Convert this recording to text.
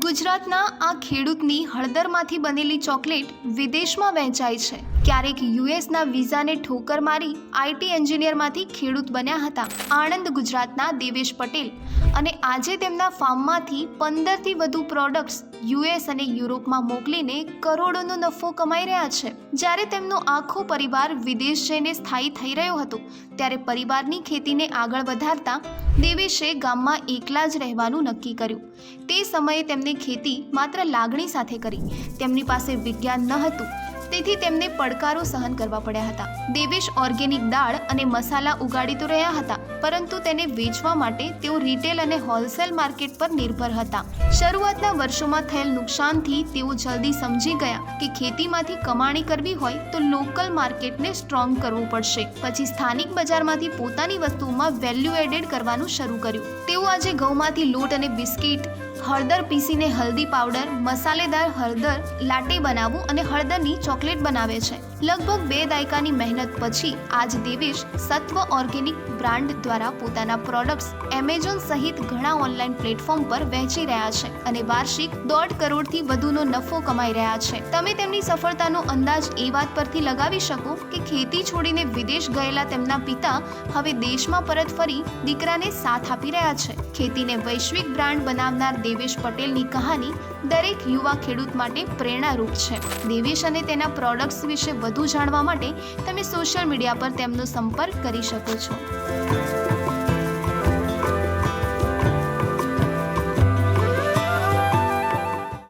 ગુજરાતના આ ખેડૂતની હળદરમાંથી બનેલી ચોકલેટ વિદેશમાં વહેંચાય છે. ક્યારેક યુએસના વિઝાને ઠોકર મારી આઈટી એન્જિનિયરમાંથી ખેડૂત બન્યા હતા આણંદ ગુજરાતના દેવેશ પટેલ, અને આજે તેમના ફાર્મમાંથી 15થી વધુ પ્રોડક્ટ્સ યુએસ અને યુરોપમાં મોકલીને કરોડોનો નફો કમાઈ રહ્યા છે. જ્યારે તેમનો આખો પરિવાર વિદેશ જઈને સ્થાયી થઈ રહ્યો હતો ત્યારે પરિવારની ખેતીને આગળ વધારતા દેવેશે ગામમાં એકલા જ રહેવાનું નક્કી કર્યું. તે સમયે તેમને ખેતી માત્ર લાગણી સાથે કરી. તેમની પાસે વિજ્ઞાન ન હતું, તેથી તેમને પડકારો સહન કરવા પડ્યા હતા. દેવેશ ઓર્ગેનિક દાળ અને મસાલા ઉગાડી તો રહ્યા હતા, પરંતુ તેને વેચવા માટે તેઓ રિટેલ અને હોલસેલ માર્કેટ પર નિર્ભર હતા. શરૂઆતના વર્ષોમાં થયેલ નુકસાનથી તેઓ જલ્દી સમજી ગયા કે ખેતીમાંથી કમાણી કરવી હોય તો લોકલ માર્કેટને સ્ટ્રોંગ કરવું પડશે. પછી સ્થાનિક બજારમાંથી પોતાની વસ્તુઓમાં વેલ્યુ એડેડ કરવાનું શરૂ કર્યું. તેઓ આજે ઘઉંમાંથી લોટ અને બિસ્કિટ, હળદર પીસીને હલ્દી પાવડર, મસાલેદાર હળદર લાટે બનાવવું અને હળદરની ચોકલેટ બનાવે છે. લગભગ 2 દાયકાની મહેનત પછી આજ દેવેશ સત્વ ઓર્ગેનિક બ્રાન્ડ દ્વારા પોતાના પ્રોડક્ટ્સ એમેઝોન સહિત ઘણા ઓનલાઈન પ્લેટફોર્મ પર વહેંચી રહ્યા છે અને વાર્ષિક 1.5 કરોડથી વધુનો નફો કમાઈ રહ્યા છે. તમે તેમની સફળતાનો અંદાજ એ વાત પરથી લગાવી શકો કે ખેતી છોડીને વિદેશ ગયેલા તેમના પિતા હવે દેશમાં પરત ફરી દીકરાને સાથ આપી રહ્યા છે. ખેતીને વૈશ્વિક બ્રાન્ડ બનાવનાર દેવેશ પટેલની કહાની દરેક યુવા ખેડૂત માટે પ્રેરણારૂપ છે. દેવેશ અને તેના પ્રોડક્ટ્સ વિશે વધુ જાણવા માટે તમે સોશિયલ મીડિયા પર તેમનો સંપર્ક કરી શકો છો.